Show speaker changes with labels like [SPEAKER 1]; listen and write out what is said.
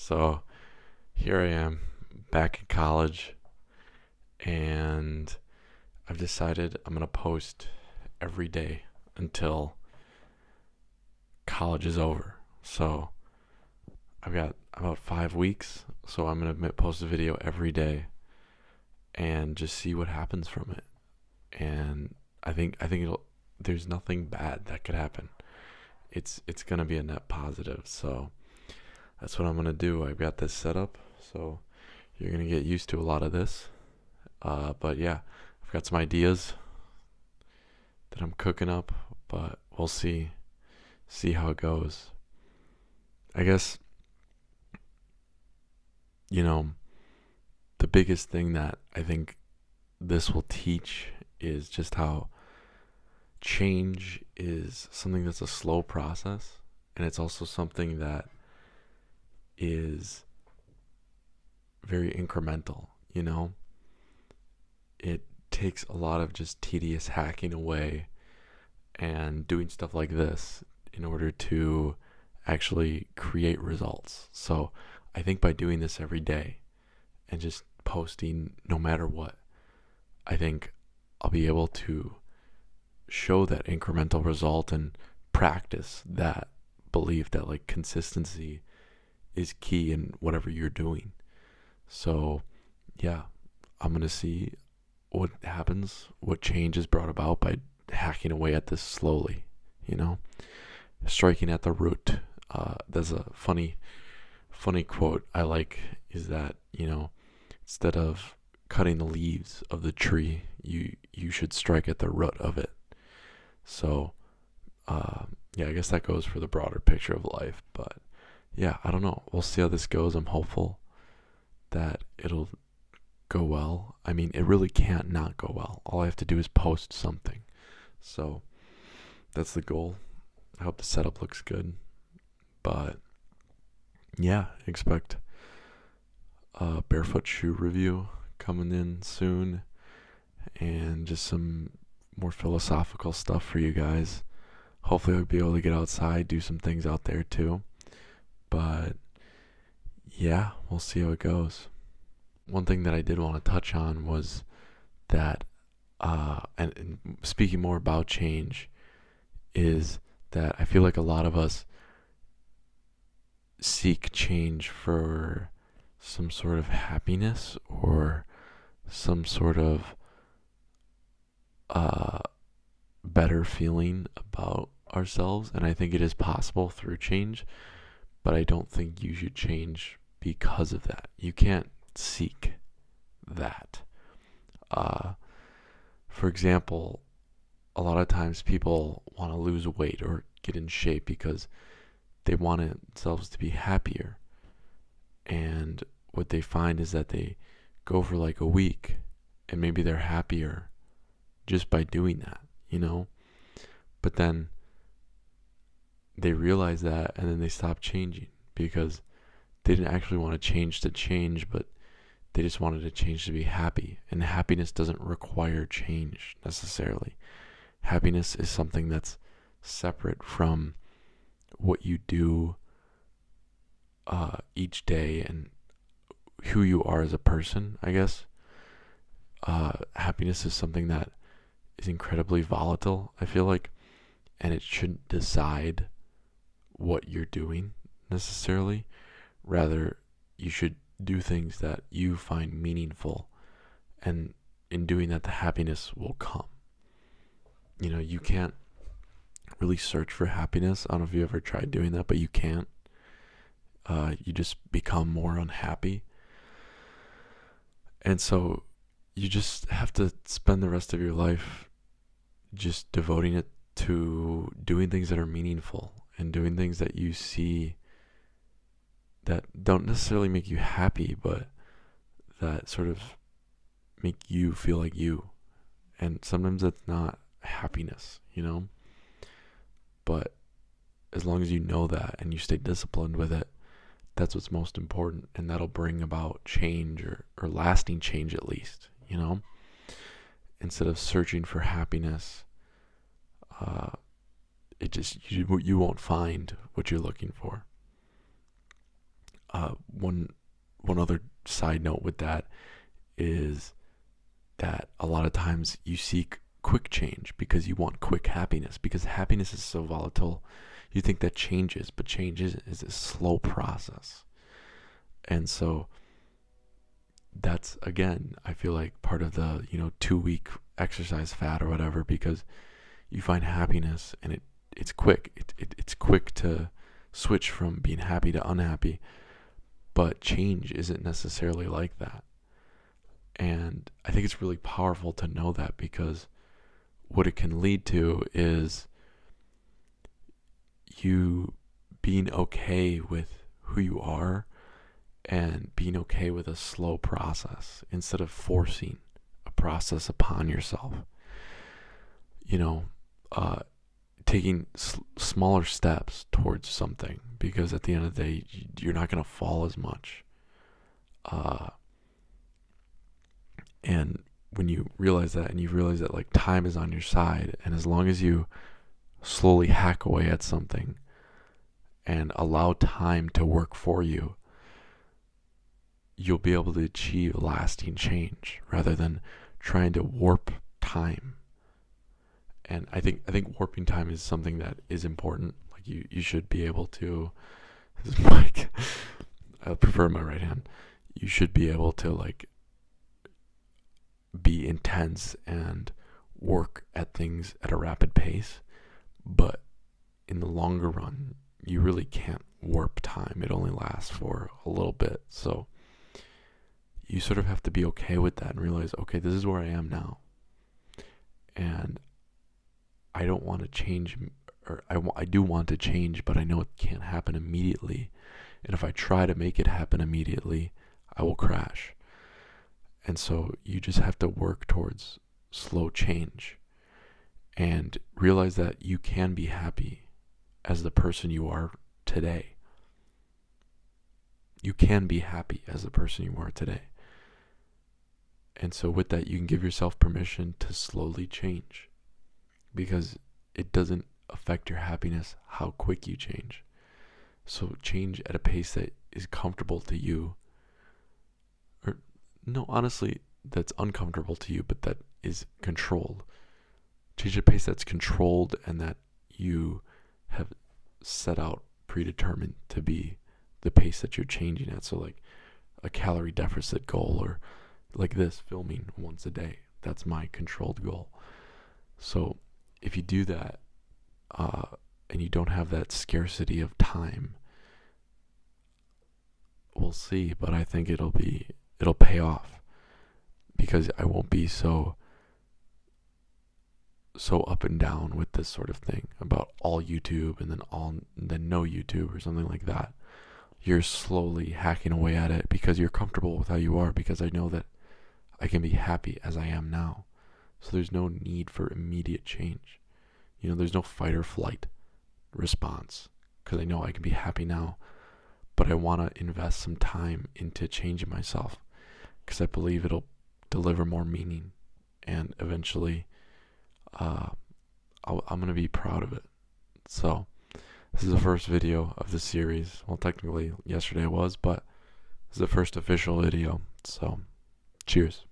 [SPEAKER 1] So here I am back in college, and I've decided I'm going to post every day until college is over. So I've got about 5 weeks, so I'm going to post a video every day and just see what happens from it. And I think there's nothing bad that could happen. It's going to be a net positive. So that's what I'm going to do. I've got this set up, so you're going to get used to a lot of this. But yeah, I've got some ideas that I'm cooking up, but we'll see how it goes. I guess, you know, the biggest thing that I think this will teach is just how change is something that's a slow process, and it's also something that is very incremental, It takes a lot of just tedious hacking away and doing stuff like this in order to actually create results. So I think by doing this every day and just posting no matter what, I think I'll be able to show that incremental result and practice that belief that like consistency is key in whatever you're doing. So yeah, I'm going to see what happens, what change is brought about by hacking away at this slowly, striking at the root. There's a funny quote I like is that, instead of cutting the leaves of the tree, you should strike at the root of it. So, yeah, I guess that goes for the broader picture of life. But yeah, I don't know. We'll see how this goes. I'm hopeful that it'll go well. I mean, it really can't not go well. All I have to do is post something. So that's the goal. I hope the setup looks good. But yeah, expect a barefoot shoe review coming in soon, and just some more philosophical stuff for you guys. Hopefully I'll be able to get outside, do some things out there too. But yeah, we'll see how it goes. One thing that I did want to touch on was that, and speaking more about change, is that I feel like a lot of us seek change for some sort of happiness or some sort of better feeling about ourselves. And I think it is possible through change, but I don't think you should change because of that. You can't seek that. For example, a lot of times people want to lose weight or get in shape because they want themselves to be happier. And what they find is that they go for like a week and maybe they're happier just by doing that, But then they realize that and then they stop changing because they didn't actually want to change, but they just wanted to change to be happy. And happiness doesn't require change necessarily. Happiness is something that's separate from what you do each day and who you are as a person, I guess. Happiness is something that is incredibly volatile, I feel like, and it shouldn't decide what you're doing necessarily. Rather, you should do things that you find meaningful, and in doing that, the happiness will come. You can't really search for happiness. I don't know if you ever tried doing that, but you can't. You just become more unhappy. And so you just have to spend the rest of your life just devoting it to doing things that are meaningful and doing things that you see that don't necessarily make you happy, but that sort of make you feel like you. And sometimes that's not happiness, But as long as you know that and you stay disciplined with it, that's what's most important, and that'll bring about change or lasting change at least, Instead of searching for happiness, it just you won't find what you're looking for. One other side note with that is that a lot of times you seek quick change because you want quick happiness, because happiness is so volatile. You think that changes, but change is a slow process. And so that's, again, I feel like part of the 2-week exercise fad or whatever, because you find happiness and it's quick. It's quick to switch from being happy to unhappy, but change isn't necessarily like that. And I think it's really powerful to know that, because what it can lead to is you being okay with who you are and being okay with a slow process instead of forcing a process upon yourself. Taking smaller steps towards something, because at the end of the day, you're not going to fall as much. And when you realize that, and you realize that like time is on your side, and as long as you slowly hack away at something and allow time to work for you, you'll be able to achieve lasting change rather than trying to warp time. And I think warping time is something that is important. Like you should be able to. This is Mike. I prefer my right hand. You should be able to like be intense and work at things at a rapid pace, but in the longer run, you really can't warp time. It only lasts for a little bit. So you sort of have to be okay with that and realize, okay, this is where I am now. And I don't want to change, or I do want to change, but I know it can't happen immediately. And if I try to make it happen immediately, I will crash. And so you just have to work towards slow change and realize that you can be happy as the person you are today. You can be happy as the person you are today. And so with that, you can give yourself permission to slowly change, because it doesn't affect your happiness how quick you change. So change at a pace that is comfortable to you. Or no, honestly, that's uncomfortable to you, but that is controlled. Change at a pace that's controlled and that you have set out predetermined to be the pace that you're changing at. So like a calorie deficit goal, or like this, filming once a day. That's my controlled goal. So if you do that, and you don't have that scarcity of time, we'll see, but I think it'll pay off, because I won't be so up and down with this sort of thing about all YouTube and then no YouTube or something like that. You're slowly hacking away at it because you're comfortable with how you are, because I know that I can be happy as I am now. So there's no need for immediate change. There's no fight or flight response, because I know I can be happy now, but I want to invest some time into changing myself, because I believe it'll deliver more meaning, and eventually I'm going to be proud of it. So this is the first video of the series. Well, technically yesterday was, but this is the first official video. So cheers.